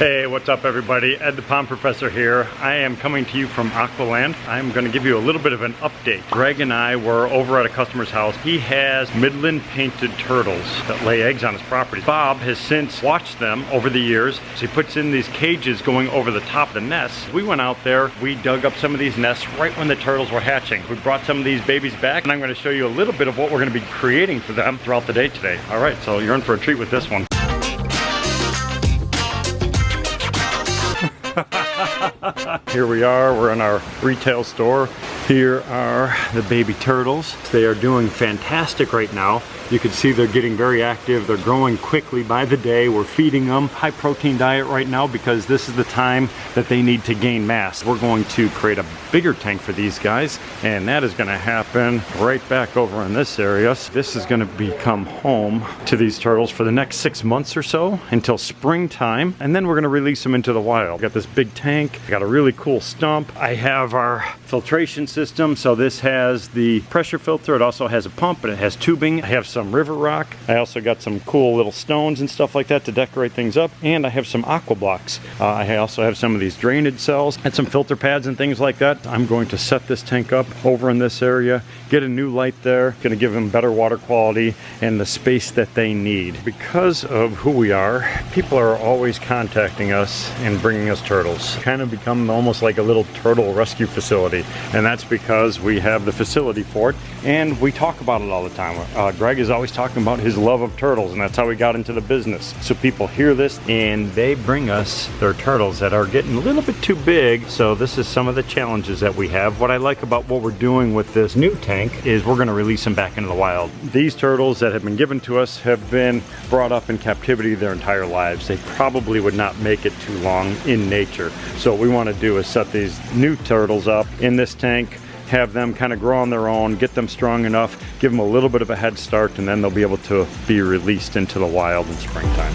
Hey, what's up everybody? Ed the Pond Professor here. I am coming to you from Aqualand. I'm going to give you a little bit of an update. Greg and I were over at a customer's house. He has Midland painted turtles that lay eggs on his property. Bob has since watched them over the years. So he puts in these cages going over the top of the nests. We went out there, we dug up some of these nests right when the turtles were hatching. We brought some of these babies back and I'm going to show you a little bit of what we're going to be creating for them throughout the day today. All right, so you're in for a treat with this one. Here we are, we're in our retail store. Here are the baby turtles. They are doing fantastic right now. You can see they're getting very active. They're growing quickly by the day. We're feeding them high protein diet right now because this is the time that they need to gain mass. We're going to create a bigger tank for these guys, and that is going to happen right back over in this area. This is going to become home to these turtles for the next 6 months or so until springtime, and then we're going to release them into the wild. Got this big tank, got a really cool stump. I have our filtration system, so this has the pressure filter. It also has a pump and it has tubing. I have some river rock. I also got some cool little stones and stuff like that to decorate things up, and I have some aqua blocks. I also have some of these drainage cells and some filter pads and things like that. I'm going to set this tank up over in this area, get a new light there, going to give them better water quality and the space that they need. Because of who we are, people are always contacting us and bringing us turtles. Kind of become almost like a little turtle rescue facility, and that's because we have the facility for it and we talk about it all the time. Greg is always talking about his love of turtles, and that's how we got into the business. So people hear this and they bring us their turtles that are getting a little bit too big. So this is some of the challenges that we have. What I like about what we're doing with this new tank is we're going to release them back into the wild. These turtles that have been given to us have been brought up in captivity their entire lives. They probably would not make it too long in nature. So what we want to do is set these new turtles up in this tank, have them kind of grow on their own, get them strong enough, give them a little bit of a head start, and then they'll be able to be released into the wild in springtime.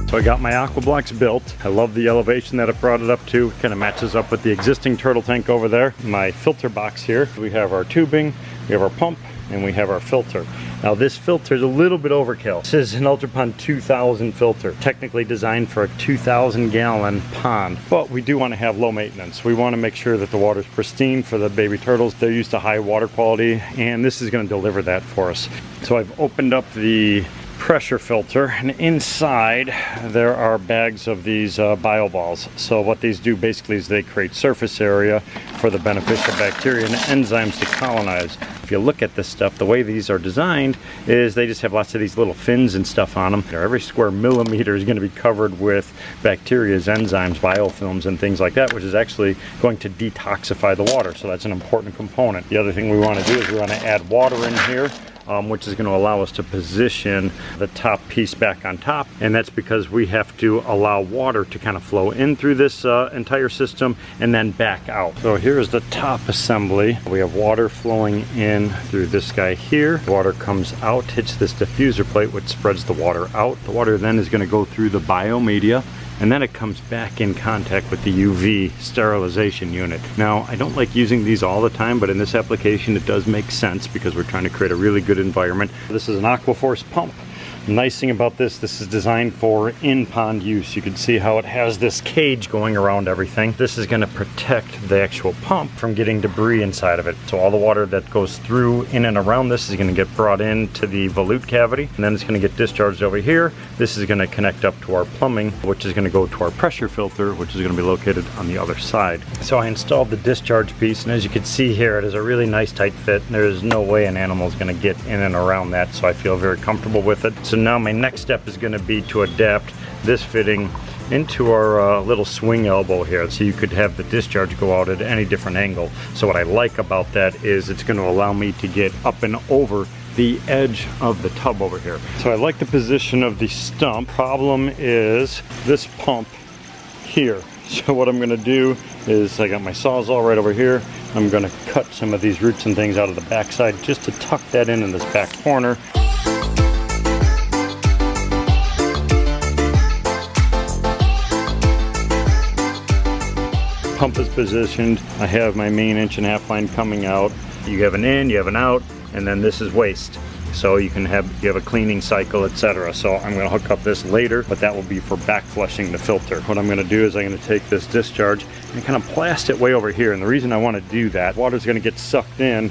So I got my aqua blocks built. I love the elevation that it brought it up to. Kind of matches up with the existing turtle tank over there. My filter box here. We have our tubing, we have our pump, and we have our filter. Now this filter is a little bit overkill. This is an Ultrapond 2000 filter, technically designed for a 2,000 gallon pond, but we do want to have low maintenance. We want to make sure that the water is pristine for the baby turtles. They're used to high water quality, and this is going to deliver that for us. So I've opened up the pressure filter, and inside there are bags of these bio balls. So what these do basically is they create surface area for the beneficial bacteria and enzymes to colonize. If you look at this stuff, the way these are designed is they just have lots of these little fins and stuff on them. Every square millimeter is going to be covered with bacteria, enzymes, biofilms, and things like that, which is actually going to detoxify the water. So that's an important component. The other thing we want to do is we want to add water in here, which is going to allow us to position the top piece back on top, and that's because we have to allow water to kind of flow in through this entire system and then back out. So here's the top assembly. We have water flowing in through this guy here. The water comes out, hits this diffuser plate, which spreads the water out. The water then is going to go through the biomedia, and then it comes back in contact with the UV sterilization unit. Now, I don't like using these all the time, but in this application it does make sense because we're trying to create a really good environment. This is an Aquaforce pump. The nice thing about this is designed for in-pond use. You can see how it has this cage going around everything. This is going to protect the actual pump from getting debris inside of it. So all the water that goes through, in and around this is going to get brought into the volute cavity, and then it's going to get discharged over here. This is going to connect up to our plumbing, which is going to go to our pressure filter, which is going to be located on the other side. So I installed the discharge piece, and as you can see here, it is a really nice tight fit. There's no way an animal is going to get in and around that, so I feel very comfortable with it. So now my next step is going to be to adapt this fitting into our little swing elbow here, so you could have the discharge go out at any different angle. So what I like about that is it's going to allow me to get up and over the edge of the tub over here. So I like the position of the stump. Problem is this pump here. So what I'm going to do is I got my Sawzall right over here. I'm going to cut some of these roots and things out of the backside just to tuck that in this back corner. Pump is positioned. I have my main 1.5 inch line coming out. You have an in, you have an out, and then this is waste. so you have a cleaning cycle, etc. So I'm going to hook up this later, but that will be for back flushing the filter. What I'm going to do is I'm going to take this discharge and kind of blast it way over here, and the reason I want to do that, water's going to get sucked in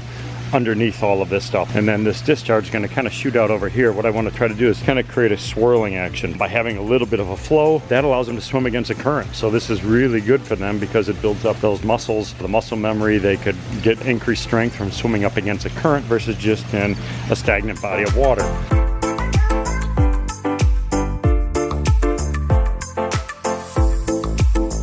underneath all of this stuff, and then this discharge is going to kind of shoot out over here. What I want to try to do is kind of create a swirling action by having a little bit of a flow that allows them to swim against the current. So this is really good for them because it builds up those muscles, the muscle memory. They could get increased strength from swimming up against a current versus just in a stagnant body of water.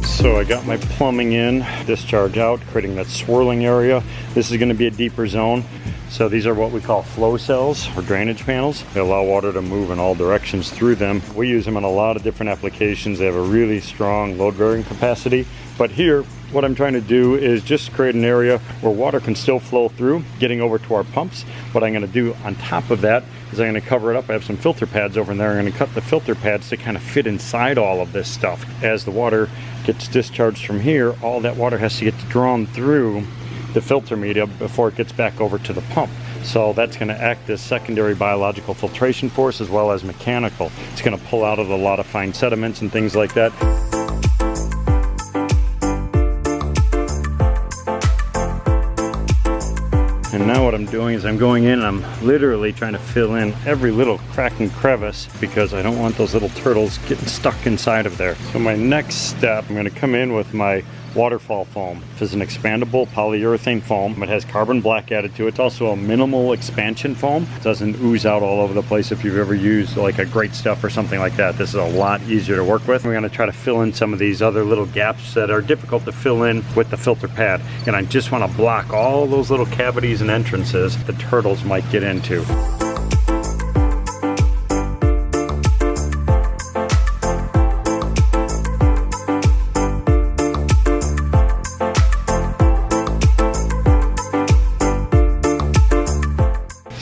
So I got my plumbing in, discharge out, creating that swirling area. This is going to be a deeper zone. So these are what we call flow cells or drainage panels. They allow water to move in all directions through them. We use them in a lot of different applications. They have a really strong load bearing capacity. But here, what I'm trying to do is just create an area where water can still flow through, getting over to our pumps. What I'm going to do on top of that is I'm going to cover it up. I have some filter pads over there. I'm going to cut the filter pads to kind of fit inside all of this stuff. As the water gets discharged from here, all that water has to get drawn through the filter media before it gets back over to the pump. So that's going to act as secondary biological filtration force as well as mechanical. It's going to pull out of a lot of fine sediments and things like that. And now what I'm doing is I'm going in and I'm literally trying to fill in every little crack and crevice because I don't want those little turtles getting stuck inside of there. So my next step, I'm going to come in with my waterfall foam. This is an expandable polyurethane foam. It has carbon black added to it. It's also a minimal expansion foam. It doesn't ooze out all over the place if you've ever used like a Great Stuff or something like that. This is a lot easier to work with. We're going to try to fill in some of these other little gaps that are difficult to fill in with the filter pad. And I just want to block all those little cavities and entrances the turtles might get into.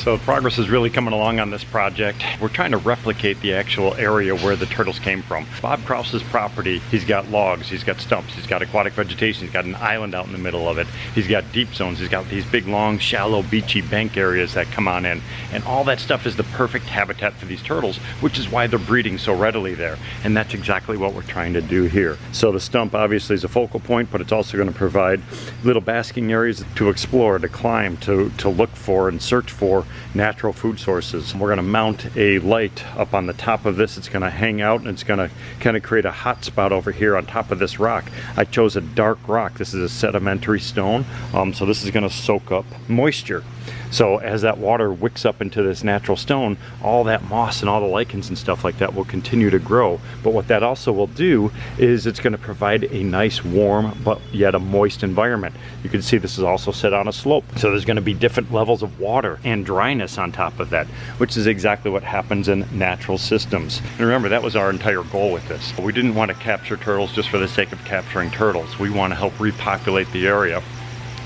So progress is really coming along on this project. We're trying to replicate the actual area where the turtles came from. Bob Krause's property, he's got logs, he's got stumps, he's got aquatic vegetation, he's got an island out in the middle of it. He's got deep zones, he's got these big, long, shallow, beachy bank areas that come on in. And all that stuff is the perfect habitat for these turtles, which is why they're breeding so readily there. And that's exactly what we're trying to do here. So the stump obviously is a focal point, but it's also going to provide little basking areas to explore, to climb, to look for and search for natural food sources. We're going to mount a light up on the top of this. It's going to hang out and it's going to kind of create a hot spot over here on top of this rock. I chose a dark rock. This is a sedimentary stone, so this is going to soak up moisture. So as that water wicks up into this natural stone, all that moss and all the lichens and stuff like that will continue to grow. But what that also will do is it's going to provide a nice warm but yet a moist environment. You can see this is also set on a slope. So there's going to be different levels of water and dryness on top of that, which is exactly what happens in natural systems. And remember, that was our entire goal with this. We didn't want to capture turtles just for the sake of capturing turtles. We want to help repopulate the area,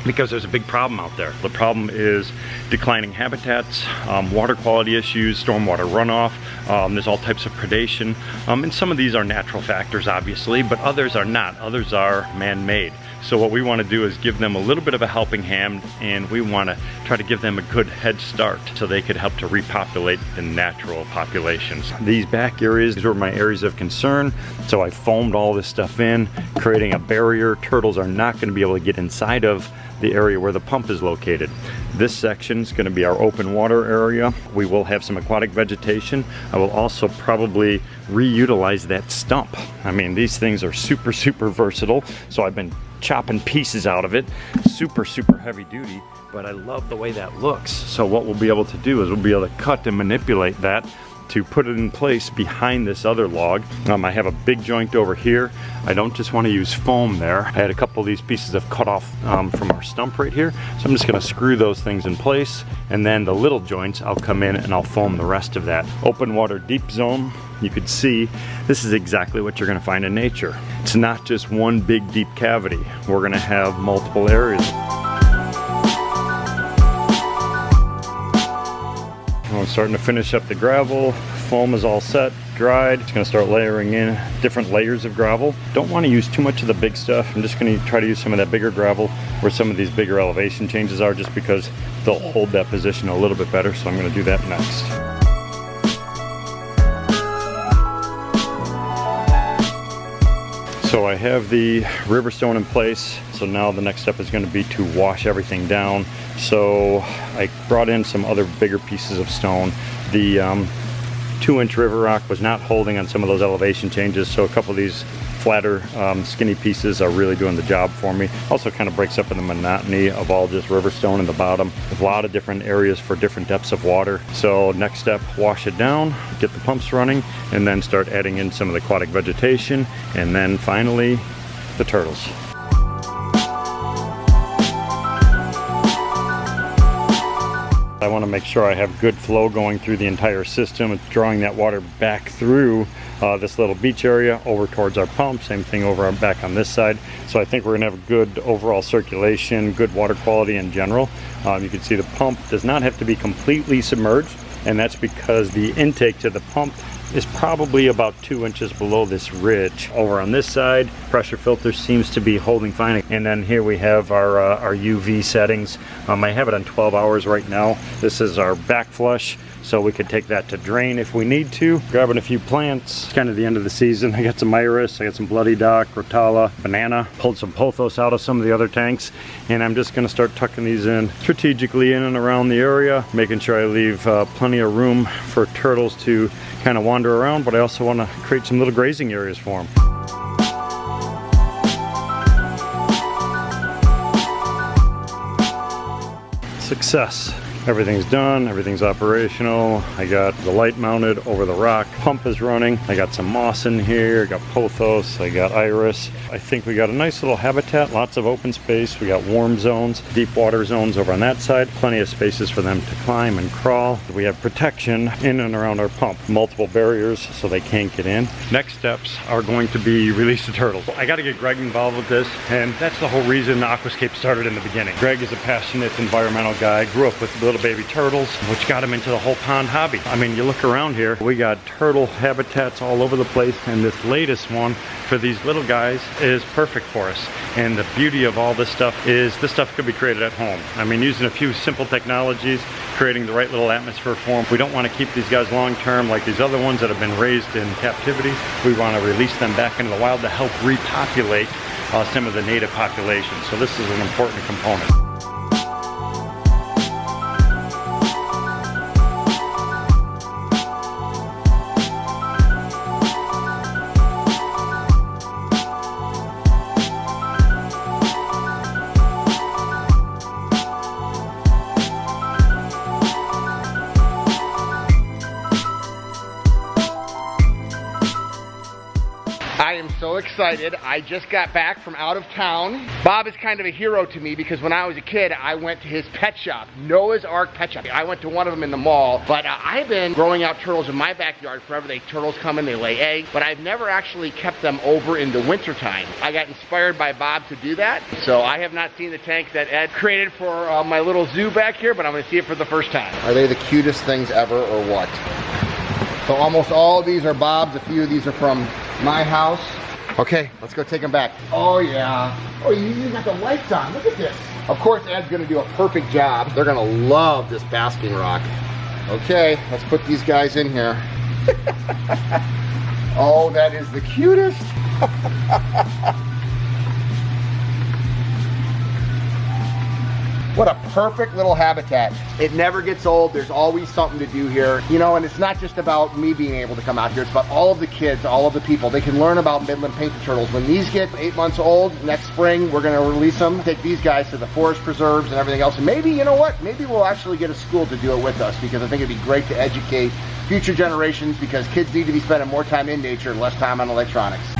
because there's a big problem out there. The problem is declining habitats, water quality issues, stormwater runoff, there's all types of predation, and some of these are natural factors obviously, but others are not. Others are man-made. So what we want to do is give them a little bit of a helping hand, and we want to try to give them a good head start so they could help to repopulate the natural populations. These back areas, these were my areas of concern, so I foamed all this stuff in, creating a barrier. Turtles are not going to be able to get inside of the area where the pump is located. This section is going to be our open water area. We will have some aquatic vegetation. I will also probably reutilize that stump. I mean, these things are super versatile, so I've been chopping pieces out of it. Super heavy duty, but I love the way that looks. So what we'll be able to do is we'll be able to cut and manipulate that to put it in place behind this other log. I have a big joint over here. I don't just want to use foam there. I had a couple of these pieces of cut off from our stump right here. So I'm just going to screw those things in place, and then the little joints, I'll come in and I'll foam the rest of that. Open water deep zone. You could see this is exactly what you're going to find in nature. It's not just one big deep cavity. We're going to have multiple areas. I'm starting to finish up the gravel. Foam is all set, dried. It's going to start layering in different layers of gravel. Don't want to use too much of the big stuff. I'm just going to try to use some of that bigger gravel where some of these bigger elevation changes are, just because they'll hold that position a little bit better. So I'm going to do that next. So I have the river stone in place. So now the next step is going to be to wash everything down. So I brought in some other bigger pieces of stone. The 2-inch river rock was not holding on some of those elevation changes, so a couple of these flatter skinny pieces are really doing the job for me. Also kind of breaks up in the monotony of all just river stone in the bottom. There's a lot of different areas for different depths of water. So next step, wash it down, get the pumps running, and then start adding in some of the aquatic vegetation, and then finally the turtles. I want to make sure I have good flow going through the entire system. It's drawing that water back through this little beach area over towards our pump. Same thing over back on this side. So I think we're going to have good overall circulation, good water quality in general. You can see the pump does not have to be completely submerged, and that's because the intake to the pump is probably about 2 inches below this ridge. Over on this side, pressure filter seems to be holding fine. And then here we have our UV settings. I have it on 12 hours right now. This is our back flush, so we could take that to drain if we need to. Grabbing a few plants. It's kind of the end of the season. I got some iris, I got some bloody dock, rotala, banana. Pulled some pothos out of some of the other tanks, and I'm just gonna start tucking these in strategically in and around the area, making sure I leave plenty of room for turtles to kind of wander around, but I also want to create some little grazing areas for them. Success. Everything's done, everything's operational. I got the light mounted over the rock. Pump is running. I got some moss in here, I got pothos, I got iris. I think we got a nice little habitat, lots of open space. We got warm zones, deep water zones over on that side. Plenty of spaces for them to climb and crawl. We have protection in and around our pump. Multiple barriers so they can't get in. Next steps are going to be release the turtles. I got to get Greg involved with this, and that's the whole reason Aquascape started in the beginning. Greg is a passionate environmental guy, grew up with little baby turtles, which got him into the whole pond hobby. I mean, you look around here, we got turtle habitats all over the place, and this latest one for these little guys is perfect for us. And the beauty of all this stuff is this stuff could be created at home. I mean, using a few simple technologies, creating the right little atmosphere for them. We don't want to keep these guys long term like these other ones that have been raised in captivity. We want to release them back into the wild to help repopulate some of the native population. So this is an important component. I am so excited. I just got back from out of town. Bob is kind of a hero to me because when I was a kid, I went to his pet shop, Noah's Ark Pet Shop. I went to one of them in the mall, but I've been growing out turtles in my backyard forever. Turtles come in, they lay eggs, but I've never actually kept them over in the winter time. I got inspired by Bob to do that, so I have not seen the tank that Ed created for my little zoo back here, but I'm gonna see it for the first time. Are they the cutest things ever or what? So almost all of these are Bob's, a few of these are from my house. Okay, let's go take them back. Oh yeah. Oh, you even got the lights on, look at this. Of course Ed's gonna do a perfect job. They're gonna love this basking rock. Okay, let's put these guys in here. Oh, that is the cutest. What a perfect little habitat. It never gets old. There's always something to do here. You know, and it's not just about me being able to come out here. It's about all of the kids, all of the people. They can learn about Midland painted turtles. When these get 8 months old, next spring, we're gonna release them, take these guys to the forest preserves and everything else. And maybe, you know what? Maybe we'll actually get a school to do it with us, because I think it'd be great to educate future generations, because kids need to be spending more time in nature and less time on electronics.